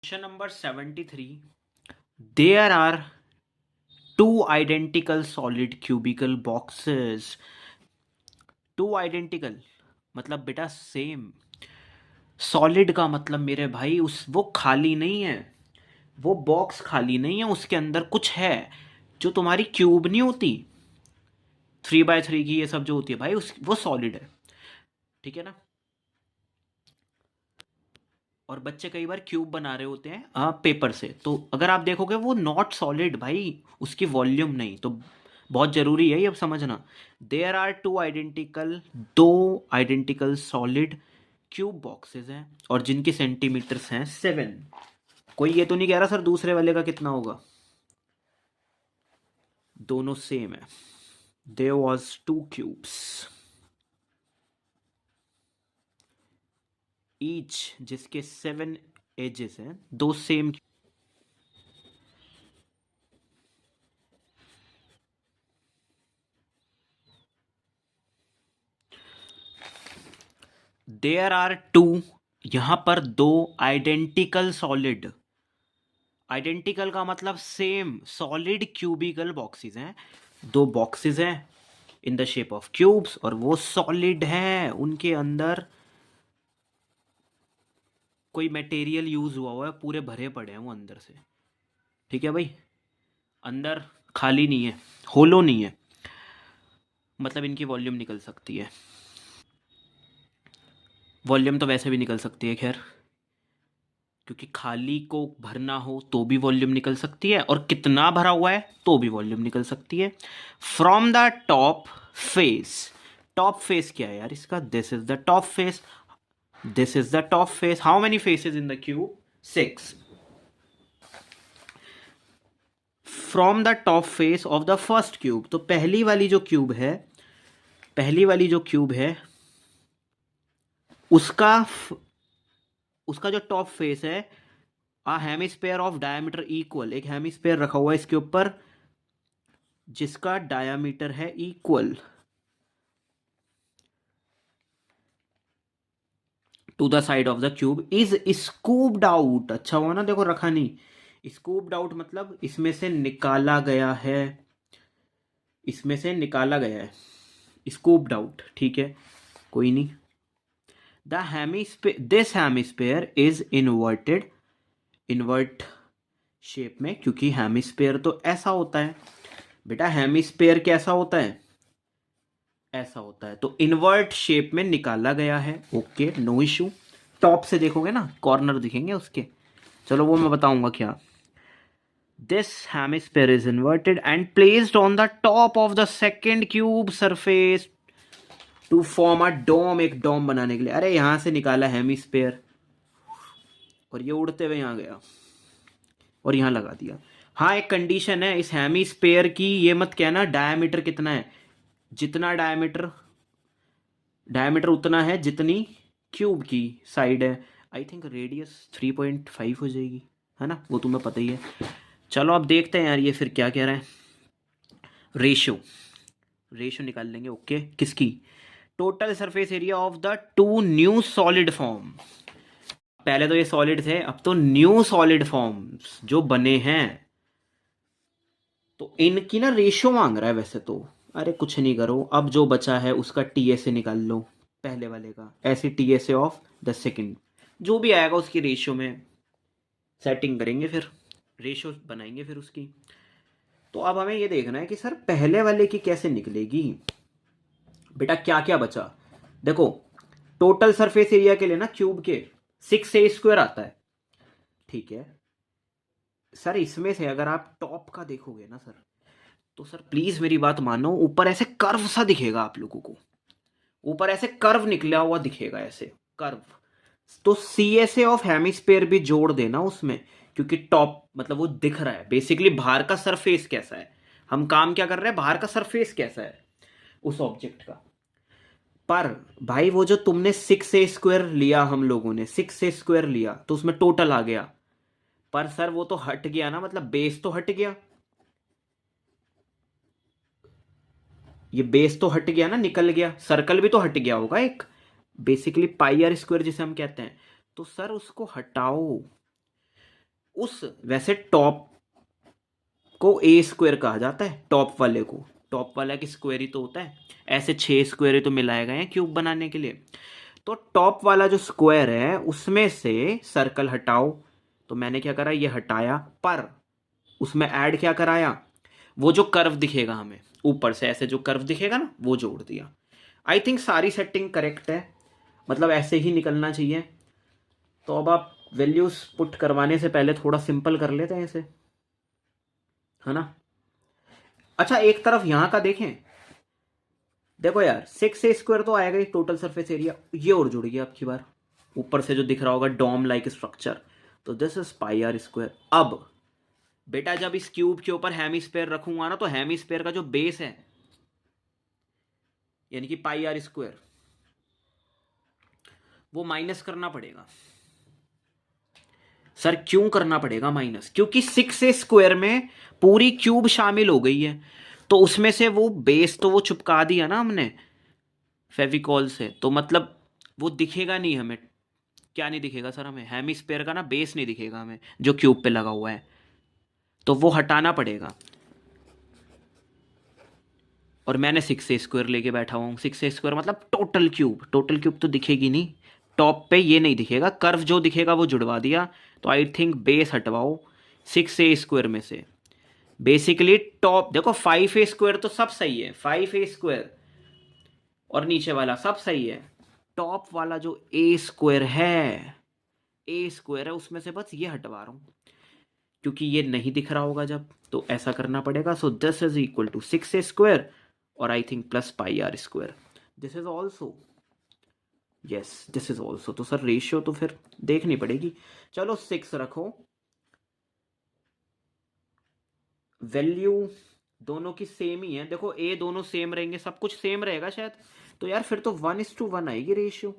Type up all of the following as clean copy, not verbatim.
Question number 73. There are two identical solid cubical boxes. Two identical मतलब बेटा same. Solid का मतलब मेरे भाई उस वो खाली नहीं है. वो बॉक्स खाली नहीं है, उसके अंदर कुछ है. जो तुम्हारी क्यूब नहीं होती 3x3 की, ये सब जो होती है भाई उस वो सॉलिड है. ठीक है ना. और बच्चे कई बार क्यूब बना रहे होते हैं पेपर से, तो अगर आप देखोगे वो नॉट सॉलिड भाई, उसकी वॉल्यूम नहीं. तो बहुत ज़रूरी है ये अब समझना. देयर आर दो आइडेंटिकल सॉलिड क्यूब बॉक्सेस हैं और जिनकी सेंटीमीटर्स हैं 7. कोई ये तो नहीं कह रहा सर दूसरे वाले का कितना होगा. दोनों सेम है. There was two cubes each, जिसके 7 एजेस हैं, दो सेम. देयर आर टू, यहां पर दो आइडेंटिकल सॉलिड. आइडेंटिकल का मतलब सेम सॉलिड क्यूबिकल बॉक्सेस हैं. दो बॉक्सेस हैं in the shape of cubes और वो सॉलिड हैं. उनके अंदर कोई मटेरियल यूज हुआ है, पूरे भरे पड़े हैं वो अंदर से. ठीक है भाई. अंदर खाली नहीं है, होलो नहीं है, मतलब इनकी वॉल्यूम निकल सकती है. वॉल्यूम तो वैसे भी निकल सकती है खैर, क्योंकि खाली को भरना हो तो भी वॉल्यूम निकल सकती है और कितना भरा हुआ है तो भी वॉल्यूम निकल सकती है. From the top face. Top face क्या है यार इसका. This is the top face. This is the top face. How many faces in the cube. 6. From the top face of the first cube. तो पहली वाली जो क्यूब है, पहली वाली जो क्यूब है उसका उसका जो टॉप फेस है, a hemisphere of diameter equal. एक हेमिस्फेयर रखा हुआ है इसके ऊपर जिसका डायमीटर है equal to the side of the cube is scooped out. अच्छा हुआ ना देखो रखा नहीं. स्कूप्ड आउट मतलब इसमें से निकाला गया है, इसमें से निकाला गया है. Scooped out. ठीक है कोई नहीं. The hemisphere, this hemisphere is inverted. Invert shape में, क्योंकि हेमिस्फेयर तो ऐसा होता है बेटा. हेमिस्फेयर कैसा होता है, ऐसा होता है. तो इन्वर्ट शेप में निकाला गया है. Okay no issue. टॉप से देखोगे ना कॉर्नर दिखेंगे उसके. चलो वो मैं बताऊंगा क्या. This hemisphere is inverted and placed on the top of the second cube surface to form a dome. एक डोम बनाने के लिए. अरे यहां से निकाला हेमिस्फेयर और ये उड़ते हुए यहां गया और यहां लगा दिया. हाँ एक कंडीशन है इस हेमिस्फेयर की, ये मत कहना डायमीटर कितना है. जितना डायमीटर, डायमीटर उतना है जितनी क्यूब की साइड है. आई थिंक रेडियस 3.5 हो जाएगी, है ना. वो तुम्हें पता ही है. चलो अब देखते हैं यार ये फिर क्या कह रहा है. रेशियो, रेशियो निकाल लेंगे. ओके किसकी. Total surface area of the two new solid form. पहले तो ये सॉलिड थे, अब तो न्यू सॉलिड फॉर्म्स जो बने हैं, तो इनकी ना रेशियो मांग रहा है वैसे तो. अरे कुछ नहीं करो, अब जो बचा है उसका टीएसए निकाल लो पहले वाले का. ऐसे टीएसए ऑफ द सेकंड, जो भी आएगा उसकी रेशियो में सेटिंग करेंगे, फिर रेशियो बनाएंगे फिर उसकी. तो अब हमें ये देखना है कि सर पहले वाले की कैसे निकलेगी. बेटा क्या क्या बचा देखो. टोटल सरफेस एरिया के लिए ना क्यूब के 6a² आता है. ठीक है सर. इसमें से अगर आप टॉप का देखोगे ना सर, तो सर प्लीज मेरी बात मानो, ऊपर ऐसे कर्व सा दिखेगा आप लोगों को. ऊपर ऐसे कर्व निकला हुआ दिखेगा, ऐसे कर्व. तो सीएसए ऑफ हेमिस्फेयर भी जोड़ देना उसमें, क्योंकि टॉप मतलब वो दिख रहा है बेसिकली बाहर का सरफेस कैसा है. हम काम क्या कर रहे हैं, बाहर का सरफेस कैसा है उस ऑब्जेक्ट का. पर भाई वो जो तुमने 6a² लिया, हम लोगों ने 6a² लिया तो उसमें टोटल आ गया. पर सर वो तो हट गया ना, मतलब बेस तो हट गया. ये बेस तो हट गया ना, निकल गया. सर्कल भी तो हट गया होगा एक, बेसिकली पाई आर स्क्वायर जिसे हम कहते हैं. तो सर उसको हटाओ. उस वैसे टॉप को ए स्क्वायर कहा जाता है, टॉप वाले को। टॉप वाला की स्क्वायर ही तो होता है, ऐसे 6 स्क्वायर ही तो मिलाए गए हैं क्यूब बनाने के लिए। तो टॉप वाला जो स्क्वायर है उसमें से सर्कल हटाओ, तो मैंने क्या करा, ये हटाया, पर उसमें ऐड क्या कराया, वो जो कर्व दिखेगा हमें ऊपर से, ऐसे जो कर्व दिखेगा ना, वो जोड़ दिया। आई थिंक सारी सेटिंग करेक्ट है, मतलब ऐसे ही निकलना चाहिए। तो अब आप वैल्यूज पुट करवाने से पहले थोड़ा सिंपल कर लेते हैं इसे, है ना। अच्छा एक तरफ यहां का देखें, देखो यार 6a² तो आएगा ही टोटल सरफेस एरिया, ये और जुड़ गया आपकी बार, ऊपर से जो दिख रहा होगा डोम लाइक स्ट्रक्चर, तो दिस इज πr²। अब बेटा जब इस क्यूब के ऊपर हेमिस्फेयर रखूंगा ना, तो हेमिस्फेयर का जो बेस है यानी कि πr², वो माइनस करना पड़ेगा। सर क्यों करना पड़ेगा माइनस? क्योंकि 6a² में पूरी क्यूब शामिल हो गई है, तो उसमें से वो बेस तो वो चिपका दिया ना हमने फेविकॉल से, तो मतलब वो दिखेगा नहीं हमें। क्या नहीं दिखेगा सर हमें? हेमिस्फेयर का ना बेस नहीं दिखेगा हमें जो क्यूब पे लगा हुआ है, तो वो हटाना पड़ेगा। और मैंने 6a² लेके बैठा हुआ हूँ। 6a² मतलब टोटल क्यूब, टोटल क्यूब तो दिखेगी नहीं, टॉप पे ये नहीं दिखेगा, कर्व जो दिखेगा वो जुड़वा दिया। तो आई थिंक बेस हटवाओ 6a² में से। बेसिकली टॉप देखो 5a² तो सब सही है, 5a² और नीचे वाला सब सही है। टॉप वाला जो a² है उसमें से बस ये हटवा रहा हूँ, क्योंकि ये नहीं दिख रहा होगा जब, तो ऐसा करना पड़ेगा। So this is equal to 6a² और I think plus πr²। This is also, yes this is also. तो सर रेशियो तो फिर देखनी पड़ेगी। चलो 6 रखो, वैल्यू दोनों की सेम ही है, देखो ए दोनों सेम रहेंगे, सब कुछ सेम रहेगा शायद, तो यार फिर तो 1:1 आएगी रेशियो।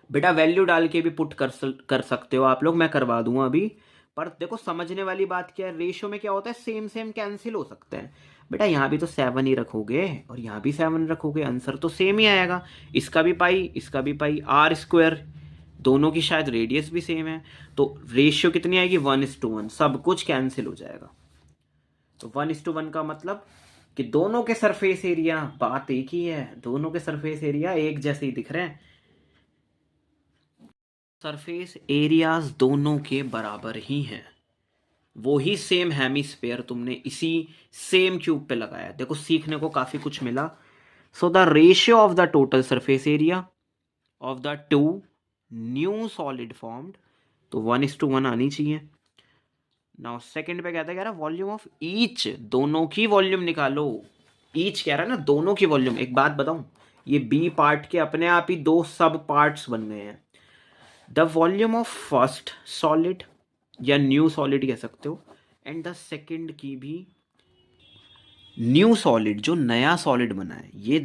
बेटा वैल्यू डाल के भी पुट कर सकते हो आप लोग, मैं करवा दूंगा अभी। पर देखो समझने वाली बात क्या है, रेशियो में क्या होता है, सेम सेम कैंसिल हो सकते हैं। बेटा यहाँ भी तो 7 ही रखोगे और यहाँ भी 7 रखोगे, आंसर तो सेम ही आएगा। इसका भी पाई, इसका भी पाई, r², दोनों की शायद रेडियस भी सेम है, तो रेशियो कितनी आएगी, 1:1, सब कुछ कैंसिल हो जाएगा। तो 1:1 का मतलब कि दोनों के सरफेस एरिया, बात एक ही है, दोनों के सरफेस एरिया एक जैसे ही दिख रहे हैं, सरफेस एरियाज दोनों के बराबर ही हैं। वो ही सेम हेमिस्फेयर तुमने इसी सेम क्यूब पे लगाया, देखो सीखने को काफी कुछ मिला। So the ratio of the total surface area of the two new solid formed, तो 1:1 आनी चाहिए। नाउ सेकंड पे कहता है, कह रहा वॉल्यूम ऑफ ईच, दोनों की वॉल्यूम निकालो। ईच कह रहा है ना, दोनों की वॉल्यूम। एक बात बताऊं, ये बी पार्ट के अपने आप ही 2 सब पार्ट्स बन गए हैं। The volume of first solid या न्यू सॉलिड कह सकते हो, एंड द सेकंड की भी न्यू सॉलिड, जो नया सॉलिड बना है, ये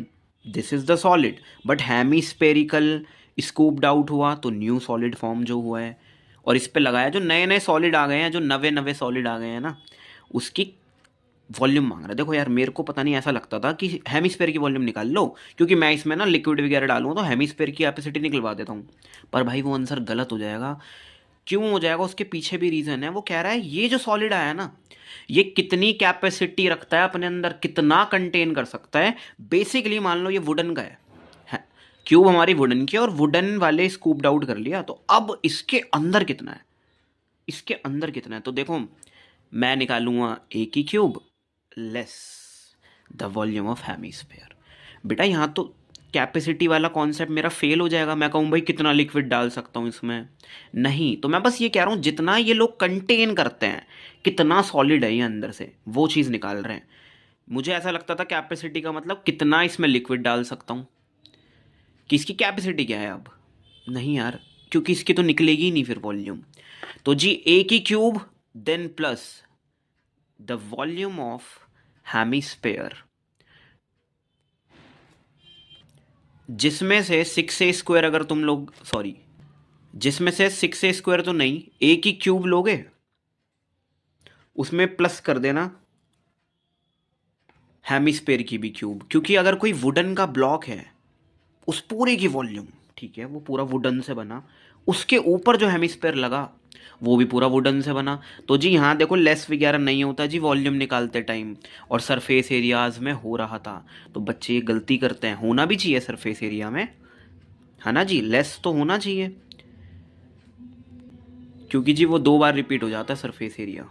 this is the solid, but hemispherical scooped out हुआ तो न्यू सॉलिड फॉर्म जो हुआ है, और इस पे लगाया जो नए नए सॉलिड आ गए हैं, जो नवे नवे सॉलिड आ गए हैं ना, उसकी वॉल्यूम मांग रहा है। देखो यार मेरे को पता नहीं, ऐसा लगता था कि हेमिस्फेयर की वॉल्यूम निकाल लो, क्योंकि मैं इसमें ना लिक्विड वगैरह डालूंगा तो हेमिस्फेयर की कैपेसिटी निकलवा देता हूँ, पर भाई वो आंसर गलत हो जाएगा। क्यों हो जाएगा? उसके पीछे भी रीज़न है। वो कह रहा है ये जो सॉलिड आया ना, ये कितनी कैपेसिटी रखता है अपने अंदर, कितना कंटेन कर सकता है। बेसिकली मान लो ये वुडन का है, क्यूब हमारी वुडन की, और वुडन वाले स्कूप्ड आउट कर लिया, तो अब इसके अंदर कितना है, इसके अंदर कितना है। तो देखो मैं निकालूंगा ए की cube less the volume of hemisphere. बेटा यहाँ तो कैपेसिटी वाला कॉन्सेप्ट मेरा फेल हो जाएगा। मैं कहूँ भाई कितना लिक्विड डाल सकता हूँ इसमें, नहीं, तो मैं बस ये कह रहा हूँ जितना ये लोग कंटेन करते हैं, कितना सॉलिड है ये अंदर से, वो चीज़ निकाल रहे हैं। मुझे ऐसा लगता था कैपेसिटी का मतलब कितना इसमें लिक्विड डाल सकता हूँ, कि इसकी कैपेसिटी क्या है। अब नहीं यार, क्योंकि इसकी तो निकलेगी ही नहीं फिर वॉल्यूम। तो जी ए की cube then plus the volume of hemisphere, जिसमें से 6a² अगर तुम लोग, सॉरी, जिसमें से 6a² तो नहीं, ए की क्यूब लोगे, उसमें प्लस कर देना हेमिस्फेयर की भी क्यूब, क्योंकि अगर कोई वुडन का ब्लॉक है, उस पूरे की वॉल्यूम, ठीक है, वो पूरा वुडन से बना, उसके ऊपर जो हेमिस्फेयर लगा, वो भी पूरा वुडन से बना। तो जी यहाँ देखो लेस वगैरह नहीं होता जी वॉल्यूम निकालते टाइम, और सरफेस एरियाज में हो रहा था। तो बच्चे ये गलती करते हैं, होना भी चाहिए सरफेस एरिया में, है ना जी, लेस तो होना चाहिए, क्योंकि जी वो 2 बार रिपीट हो जाता है सरफेस एरिया।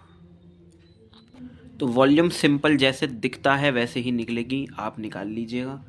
तो वॉल्यूम सिंपल जैसे दिखता है वैसे ही निकलेगी, आप निकाल लीजिएगा।